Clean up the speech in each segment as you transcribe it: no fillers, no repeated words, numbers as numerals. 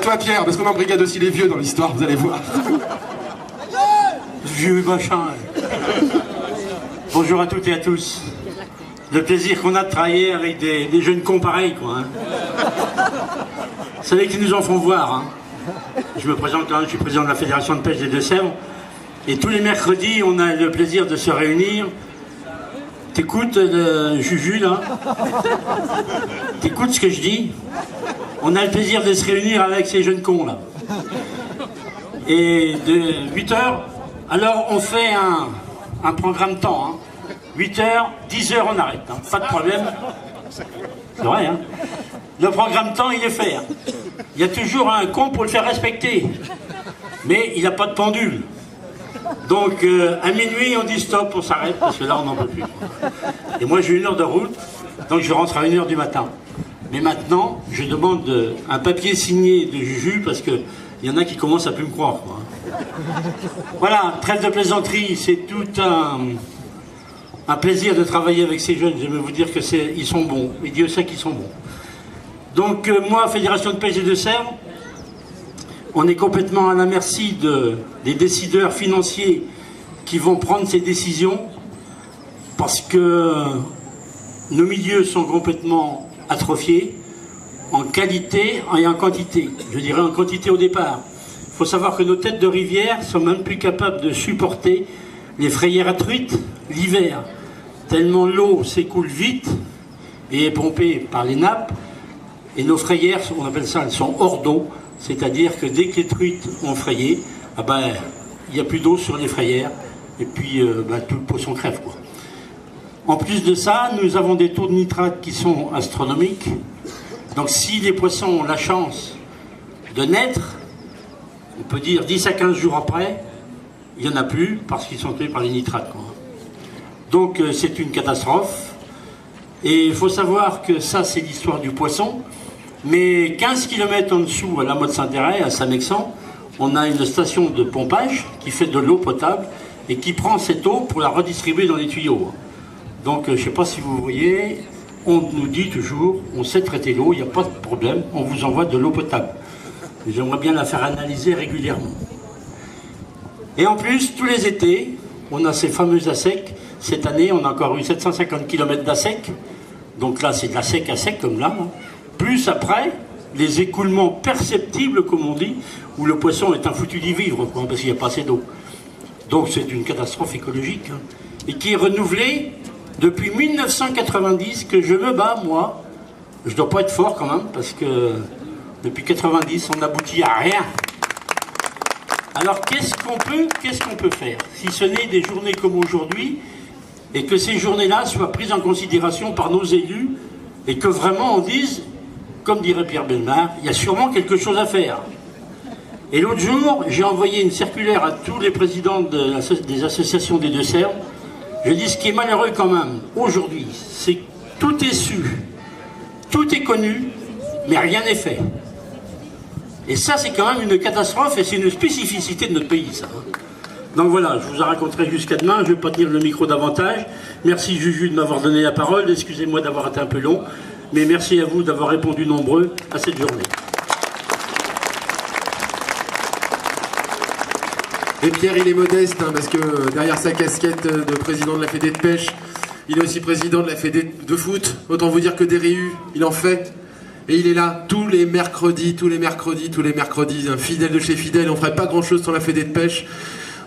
toi Pierre, parce qu'on embrigade aussi les vieux dans l'histoire, vous allez voir. Vieux machin. Bonjour à toutes et à tous. Le plaisir qu'on a de travailler avec des jeunes cons pareils, quoi. Hein. Vous savez qu'ils nous en font voir. Hein. Je me présente quand même, je suis président de la Fédération de pêche des Deux-Sèvres. Et tous les mercredis, on a le plaisir de se réunir. T'écoutes Juju, là? T'écoutes ce que je dis? On a le plaisir de se réunir avec ces jeunes cons, là. Et de 8h, alors on fait un programme temps. Hein. 8h, 10h, on arrête. Hein. Pas de problème. C'est vrai, hein. Le programme temps, il est fait. Hein. Il y a toujours un con pour le faire respecter. Mais il n'a pas de pendule. Donc, à minuit, on dit stop, on s'arrête, parce que là, on n'en peut plus. Et moi, j'ai 1 heure de route, donc je rentre à 1h du matin. Mais maintenant, je demande un papier signé de Juju, parce qu'il y en a qui commencent à plus me croire. Quoi. Voilà, trêve de plaisanterie, c'est tout un plaisir de travailler avec ces jeunes. J'aime vous dire qu'ils sont bons, et Dieu sait qu'ils sont bons. Donc, moi, Fédération de pêche des Deux-Sèvres, on est complètement à la merci des décideurs financiers qui vont prendre ces décisions parce que nos milieux sont complètement atrophiés en qualité et en quantité. Je dirais en quantité au départ. Il faut savoir que nos têtes de rivière sont même plus capables de supporter les frayères à truites l'hiver, tellement l'eau s'écoule vite et est pompée par les nappes et nos frayères, on appelle ça, elles sont hors d'eau. C'est-à-dire que dès que les truites ont frayé, ah ben, il n'y a plus d'eau sur les frayères, et puis tout le poisson crève. Quoi. En plus de ça, nous avons des taux de nitrate qui sont astronomiques. Donc si les poissons ont la chance de naître, on peut dire 10 à 15 jours après, il n'y en a plus, parce qu'ils sont tués par les nitrates. Quoi. Donc c'est une catastrophe. Et il faut savoir que ça, c'est l'histoire du poisson. Mais 15 km en dessous, à la Motte Saint-Héret, à Saint-Mexan, on a une station de pompage qui fait de l'eau potable et qui prend cette eau pour la redistribuer dans les tuyaux. Donc, je ne sais pas si vous voyez, on nous dit toujours, on sait traiter l'eau, il n'y a pas de problème, on vous envoie de l'eau potable. J'aimerais bien la faire analyser régulièrement. Et en plus, tous les étés, on a ces fameux ASEC. Cette année, on a encore eu 750 km d'ASEC. Donc là, c'est de la sec à sec, comme là. Hein. Plus après, les écoulements perceptibles, comme on dit, où le poisson est un foutu d'y vivre, quoi, parce qu'il n'y a pas assez d'eau. Donc c'est une catastrophe écologique, hein, et qui est renouvelée depuis 1990, que je me bats, moi. Je ne dois pas être fort quand même, parce que depuis 90, on n'aboutit à rien. Alors qu'est-ce qu'on peut faire, si ce n'est des journées comme aujourd'hui, et que ces journées-là soient prises en considération par nos élus, et que vraiment on dise, comme dirait Pierre Bellemare, il y a sûrement quelque chose à faire. Et l'autre jour, j'ai envoyé une circulaire à tous les présidents des associations des Deux-Sèvres. Je dis ce qui est malheureux quand même, aujourd'hui, c'est que tout est su, tout est connu, mais rien n'est fait. Et ça, c'est quand même une catastrophe et c'est une spécificité de notre pays, ça. Donc voilà, je vous en raconterai jusqu'à demain, je ne vais pas tenir le micro davantage. Merci Juju de m'avoir donné la parole, excusez-moi d'avoir été un peu long. Mais merci à vous d'avoir répondu nombreux à cette journée. Et Pierre, il est modeste, hein, parce que derrière sa casquette de président de la Fédé de pêche, il est aussi président de la Fédé de foot. Autant vous dire que des réus, il en fait. Et il est là tous les mercredis, un fidèle de chez fidèle. On ne ferait pas grand-chose sans la Fédé de pêche.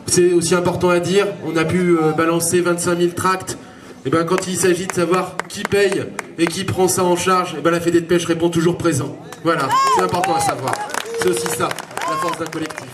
C'est aussi important à dire, on a pu balancer 25 000 tracts. Et ben quand il s'agit de savoir qui paye et qui prend ça en charge, et ben la Fédé de pêche répond toujours présent. Voilà, c'est important à savoir. C'est aussi ça, la force d'un collectif.